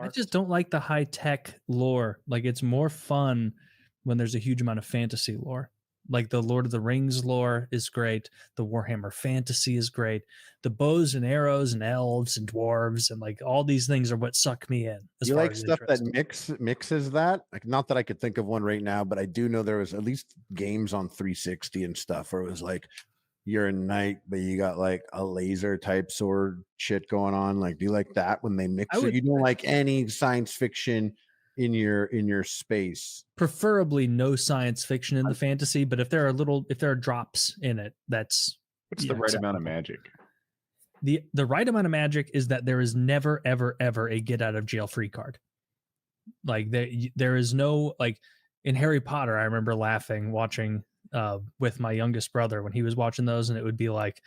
I just don't like the high tech lore. Like, it's more fun when there's a huge amount of fantasy lore. Like the Lord of the Rings lore is great. The Warhammer fantasy is great. The bows and arrows and elves and dwarves and like all these things are what suck me in. You like stuff that mixes that? Like, not that I could think of one right now, but I do know there was at least games on 360 and stuff where it was like you're a knight, but you got like a laser type sword shit going on. Like, do you like that when they mix it? You don't like any science fiction in your space? Preferably no science fiction in the fantasy, but if there are drops in it, that's what's the right amount of magic? The right amount of magic is that there is never ever ever a get out of jail free card. Like there is no, like in Harry Potter, I remember laughing watching with my youngest brother when he was watching those, and it would be like,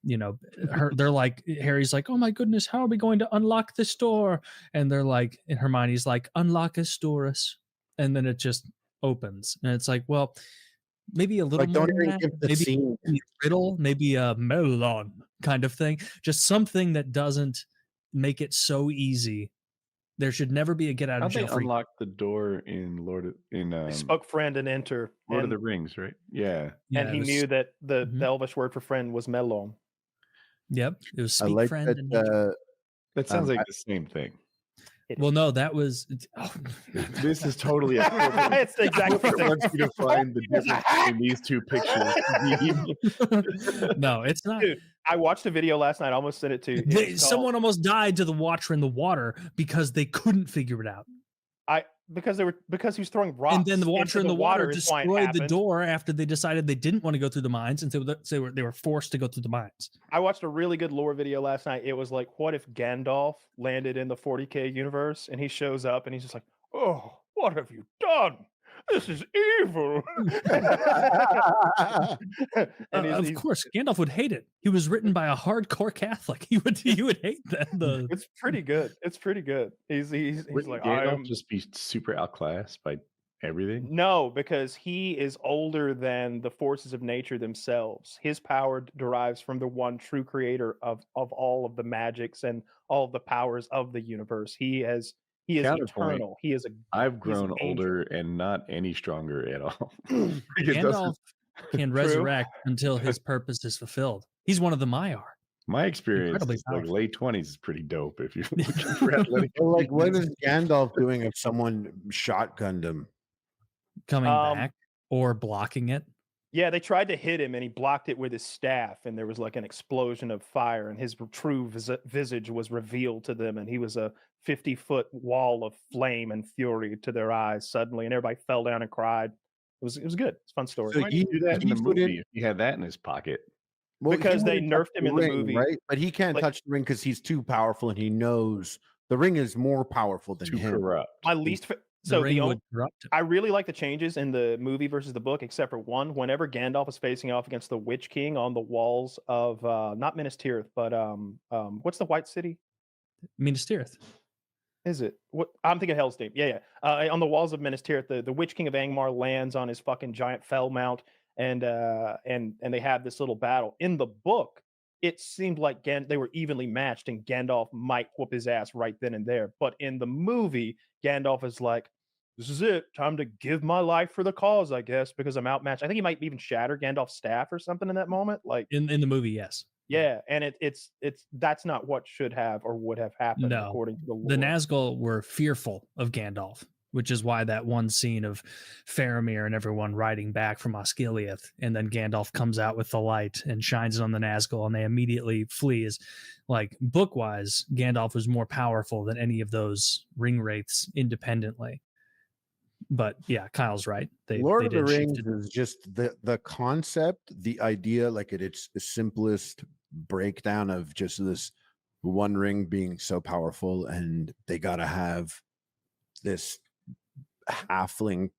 you know, they're like, Harry's like, oh my goodness, how are we going to unlock this door? And they're like, and Hermione's like, unlock Astoris. And then it just opens. And it's like, well, maybe a little more than that. Maybe a riddle, maybe a melon kind of thing. Just something that doesn't make it so easy. There should never be a get out of jail free. Unlock the door in spoke friend and enter Lord of the Rings, right? Yeah. And he knew that the Elvish word for friend was melon. Yep, it was speak friend. That sounds like the same thing. Well, no, that was. This is totally. It's the exact thing. I want you to find the difference in these two pictures. No, it's not. Dude, I watched a video last night. I almost sent it to you. Someone almost died to the Watcher in the water because they couldn't figure it out. Because he was throwing rocks. And then the Watcher in the water destroyed the door after they decided they didn't want to go through the mines, and so they were forced to go through the mines. I watched a really good lore video last night. It was like, what if Gandalf landed in the 40K universe and he shows up and he's just like, oh, what have you done? This is evil. Of course, Gandalf would hate it. He was written by a hardcore Catholic. He would hate that. It's pretty good. It's pretty good. He's like, Gandalf just be super outclassed by everything. No, because he is older than the forces of nature themselves. His power derives from the one true creator of all of the magics and all of the powers of the universe. He is eternal. I've grown older and not any stronger at all. Gandalf can resurrect until his purpose is fulfilled. He's one of the Maiar. My experience, like late 20s, is pretty dope. If you're like, what is Gandalf doing if someone shotgunned him? Coming back or blocking it? Yeah, they tried to hit him and he blocked it with his staff, and there was like an explosion of fire, and his true visage was revealed to them, and he was a 50-foot wall of flame and fury to their eyes suddenly, and everybody fell down and cried. It was good. It's a fun story. So why did he do that in the movie if he had that in his pocket? Well, because they nerfed him in the movie, right? But he can't touch the ring because he's too powerful, and he knows the ring is more powerful than him. Corrupt. My least. I really like the changes in the movie versus the book, except for one. Whenever Gandalf is facing off against the Witch King on the walls of not Minas Tirith, but what's the White City? Minas Tirith. Is it? What I'm thinking Hell's Deep. Yeah. On the walls of Minas Tirith, the Witch King of Angmar lands on his fucking giant fell mount, and they have this little battle. In the book, it seemed like they were evenly matched, and Gandalf might whoop his ass right then and there. But in the movie, Gandalf is like, this is it. Time to give my life for the cause, I guess, because I'm outmatched. I think he might even shatter Gandalf's staff or something in that moment. Like in the movie, yes. Yeah, and it's that's not what should have or would have happened according to the lore. The Nazgul were fearful of Gandalf, which is why that one scene of Faramir and everyone riding back from Osgiliath, and then Gandalf comes out with the light and shines it on the Nazgul, and they immediately flee. Is like, book-wise, Gandalf was more powerful than any of those ring wraiths independently. But yeah, Kyle's right. Lord of the Rings is just the concept, the idea, like it's the simplest breakdown of just this one ring being so powerful, and they gotta have this halfling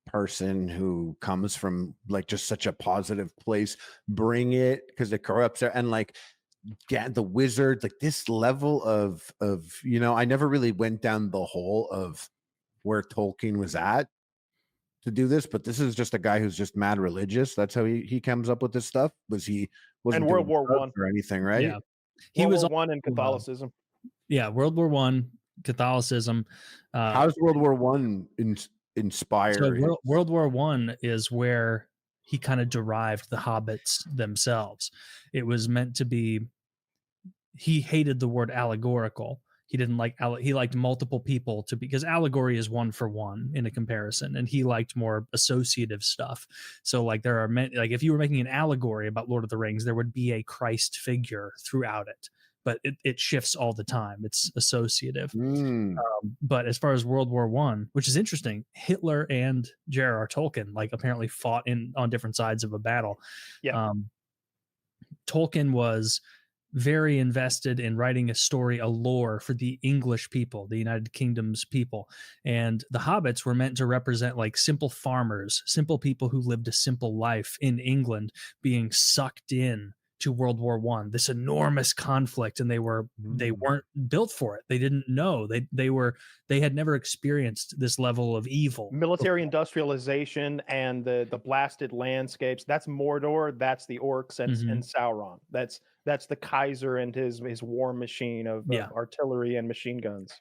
person who comes from like just such a positive place, bring it because it corrupts her, and like the wizard, like this level of I never really went down the hole of where Tolkien was at to do this, but this is just a guy who's just mad religious. That's how he comes up with this stuff. Wasn't World War I or anything, right? Yeah, he was World War I in Catholicism. Yeah, World War I. Catholicism. How's World War One inspired? So World War One is where he kind of derived the hobbits themselves. It was meant to be. He hated the word allegorical. He didn't like, he liked multiple people to, because allegory is one for one in a comparison, and he liked more associative stuff. So like there are many, like if you were making an allegory about Lord of the Rings, there would be a Christ figure throughout it, but it shifts all the time. It's associative. But as far as World War One, which is interesting, Hitler and J.R.R. Tolkien like apparently fought on different sides of a battle. Yeah. Tolkien was very invested in writing a story, a lore for the English people, the United Kingdom's people. And the hobbits were meant to represent like simple farmers, simple people who lived a simple life in England, being sucked in to World War One, this enormous conflict, and they weren't built for it. They didn't know. They had never experienced this level of evil. Military industrialization and the blasted landscapes. That's Mordor. That's the orcs and Sauron. That's the Kaiser and his war machine of artillery and machine guns.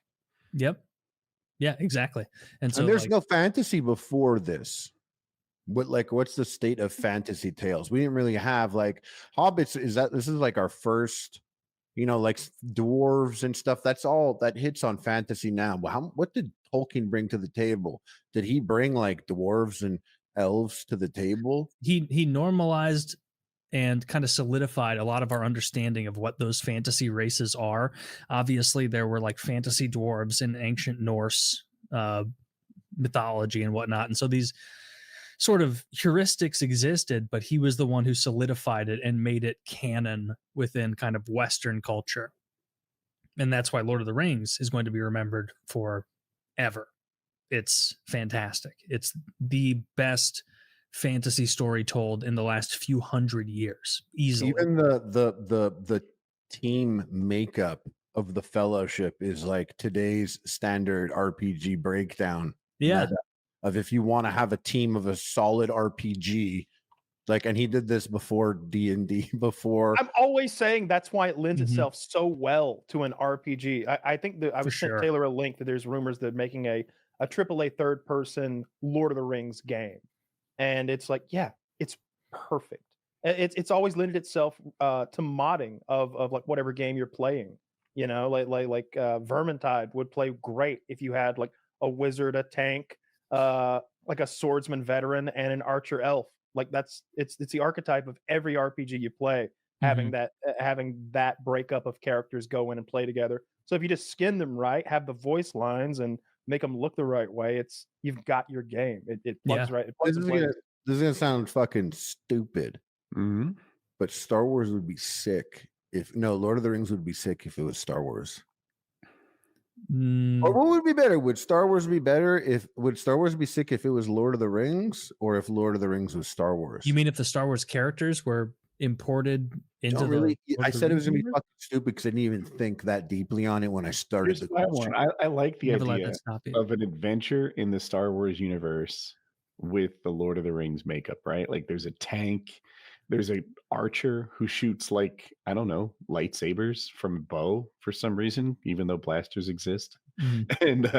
Yep. Yeah, exactly. And so there's no fantasy before this. What's the state of fantasy tales? We didn't really have like hobbits. This is like our first, like dwarves and stuff. That's all that hits on fantasy now. What did Tolkien bring to the table? Did he bring like dwarves and elves to the table? He normalized and kind of solidified a lot of our understanding of what those fantasy races are. Obviously, there were like fantasy dwarves in ancient Norse mythology and whatnot. And so these sort of heuristics existed, but he was the one who solidified it and made it canon within kind of Western culture. And that's why Lord of the Rings is going to be remembered forever. It's fantastic. It's the best fantasy story told in the last few hundred years, easily. Even the team makeup of the Fellowship is like today's standard RPG breakdown. Yeah. Of if you want to have a team of a solid RPG, and he did this before D&D. I'm always saying that's why it lends itself so well to an RPG. I think that I was sent Taylor a link that there's rumors that making a AAA third person Lord of the Rings game. And it's like, yeah, it's perfect. It's always lended itself to modding of like whatever game you're playing. Like Vermintide would play great if you had like a wizard, a tank, like a swordsman veteran, and an archer elf. Like it's the archetype of every RPG you play, having that breakup of characters go in and play together. So if you just skin them right, have the voice lines, and make them look the right way, you've got your game. It plugs right. It plugs this is gonna sound fucking stupid, but Star Wars would be sick Lord of the Rings would be sick if it was Star Wars. Or what would be better? Would Star Wars be better would Star Wars be sick if it was Lord of the Rings, or if Lord of the Rings was Star Wars? You mean if the Star Wars characters were imported into I said it was gonna be fucking stupid because I didn't even think that deeply on it when I started the question. I like the idea of an adventure in the Star Wars universe with the Lord of the Rings makeup, right? Like there's a tank, there's an archer who shoots like, I don't know, lightsabers from a bow for some reason, even though blasters exist. And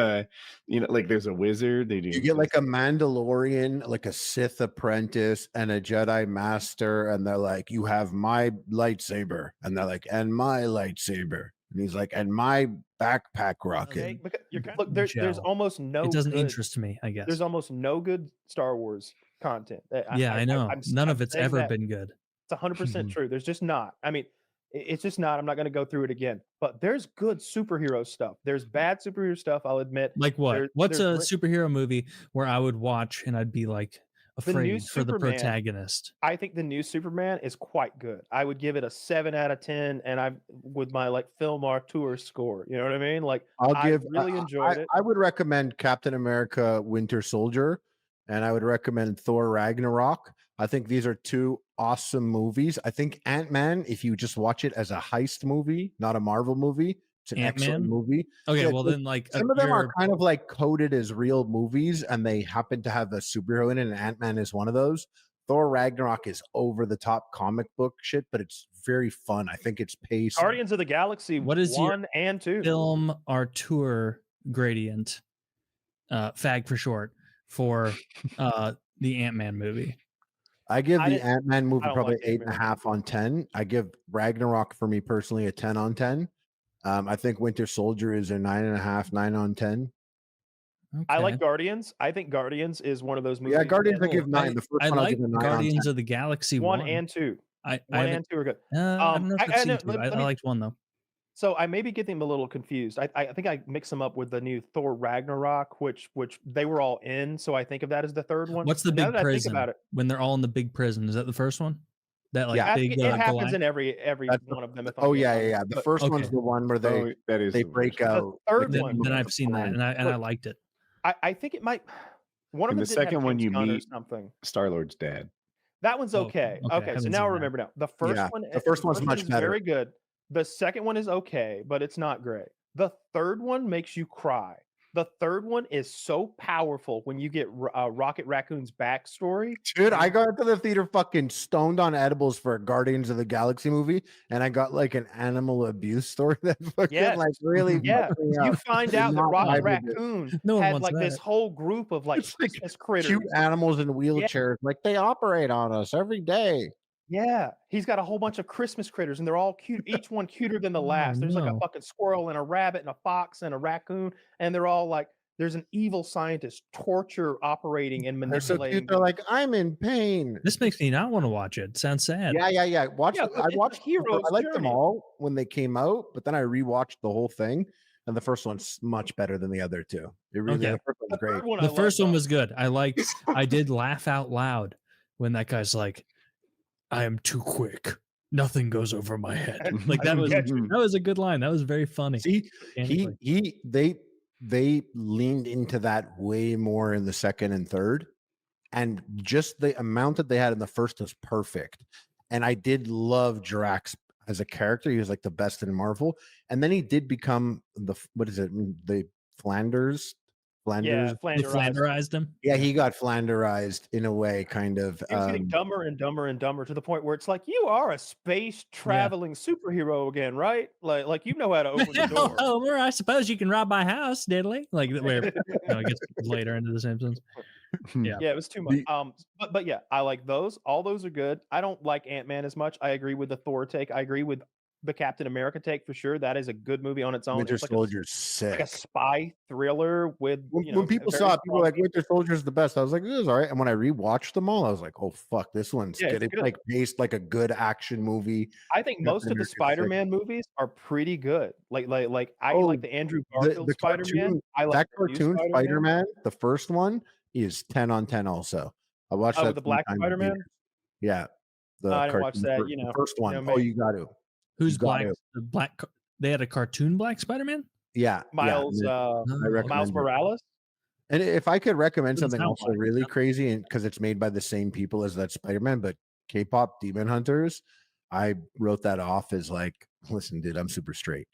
like there's a wizard. You get like a Mandalorian, like a Sith apprentice and a Jedi master, and they're like, you have my lightsaber, and they're like, and my lightsaber, and he's like, and my backpack rocket. Look, there's almost no. It doesn't interest me, I guess. There's almost no good Star Wars content. I know. None of it's ever been good. It's 100% true. There's just not. I mean, it's just not. I'm not going to go through it again. But there's good superhero stuff. There's bad superhero stuff, I'll admit. Like what? What's a superhero movie where I would watch and I'd be like afraid for the protagonist? I think the new Superman is quite good. I would give it a 7 out of 10, and with my like film tour score. You know what I mean? Like I really enjoyed it. I would recommend Captain America: Winter Soldier, and I would recommend Thor: Ragnarok. I think these are two awesome movies. I think Ant-Man, if you just watch it as a heist movie, not a Marvel movie, it's an excellent movie. Okay, well then like some of them are kind of like coded as real movies, and they happen to have a superhero in it, and Ant-Man is one of those. Thor: Ragnarok is over the top comic book shit, but it's very fun. I think it's paced. Guardians of the Galaxy What is 1 and 2. Film Artur gradient, FAG for short, for the Ant-Man movie? I give the Ant-Man movie probably like 8.5 on 10. I give Ragnarok for me personally a 10 on 10. I think Winter Soldier is a 9.5, 9 on 10. Okay. I like Guardians. I think Guardians is one of those movies. Yeah, Guardians I give 9. The first I one like I'll give a 9 Guardians on of the Galaxy 1 and 2. 1 and 2 are good. I don't know if I've seen 2. I liked 1 though. So I maybe get them a little confused. I think I mix them up with the new Thor Ragnarok, which they were all in. So I think of that as the third one. What's the Now big that I think prison? about it, When they're all in the big prison, is that the first one? That like Yeah. big it happens Goliath? in every one of them. If I'm Oh being yeah, honest. yeah. The But first one's okay. the one where they that is they the break worst. out. The third like, one- Then I've seen that, and I liked it. I think it might. One of In them the didn't have second one, James you Gunn or meet something. Star-Lord's dad. That one's Oh, okay. okay, I Okay, so haven't now I seen that. remember now. The first Yeah, one, the first one's much is better. very good. The second one is okay, but it's not great. The third one makes you cry. The third one is so powerful when you get Rocket Raccoon's backstory. Dude, I got to the theater fucking stoned on edibles for a Guardians of the Galaxy movie, and I got like an animal abuse story that fucking Yes. like really Yeah, fucked me you up. find Did out that not Rocket vibe with it. Raccoon No one had wants like this that. whole group of like It's like Christmas critters. Cute animals in wheelchairs, like they operate on us every day. Yeah, he's got a whole bunch of Christmas critters, and they're all cute. Each one cuter than the last. There's like a no. fucking squirrel and a rabbit and a fox and a raccoon, and they're all like, there's an evil scientist torture operating and They're so manipulating. cute. They're like, I'm in pain. This makes me not want to watch it. Sounds sad. Yeah. Watch. Yeah, it. but I it's a watched. hero's I liked them journey. all when they came out, but then I rewatched the whole thing, and the first one's much better than the other two. It really, Okay. the first one's great. The first one was good. I did laugh out loud when that guy's like, I am too quick. Nothing goes over my head. Like that was a good line. That was very funny. See, they leaned into that way more in the second and third, and just the amount that they had in the first was perfect. And I did love Drax as a character. He was like the best in Marvel, and then he did become the Flanders. Yeah, They Flanderized him. Yeah, he got Flanderized in a way, kind of. He was getting dumber and dumber and dumber to the point where it's like, you are a space traveling superhero again, right? Like you know how to open the door. Homer, I suppose you can rob my house, diddly. Like where I guess later into the Simpsons. Yeah, it was too much. But yeah, I like those. All those are good. I don't like Ant-Man as much. I agree with the Thor take. I agree with the Captain America take for sure. That is a good movie on its own. Winter It's Soldier's sick. like a spy thriller with When people saw it, people were like, Winter Soldier's the best. I was like, this is all right. And when I rewatched them all, I was like, oh fuck, this one's good. It's like based like a good action movie. I think most of the Spider-Man movies are pretty good. I like the Andrew Garfield Spider-Man. I like that cartoon Spider-Man. The first one is 10 on 10 also. I watched that. The Black Spider-Man? Yeah. I didn't watch that, the first one. You got to. Who's Black? The Black. They had a cartoon Black Spider-Man. Yeah, Miles Morales. And if I could recommend something also really crazy, and because it's made by the same people as that Spider-Man, but K-pop Demon Hunters, I wrote that off as like, listen, dude, I'm super straight.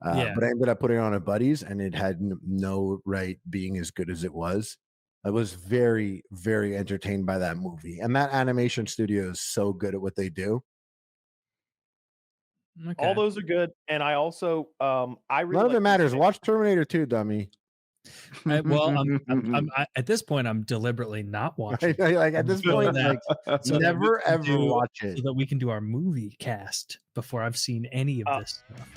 But I ended up putting it on a buddies, and it had no right being as good as it was. I was very, very entertained by that movie, and that animation studio is so good at what they do. Okay. All those are good, and I also I really none of it matters. Watch Terminator 2, dummy. I'm at this point, I'm deliberately not watching. Like at this point, so never ever watch it, so that we can do our movie cast before I've seen any of this stuff.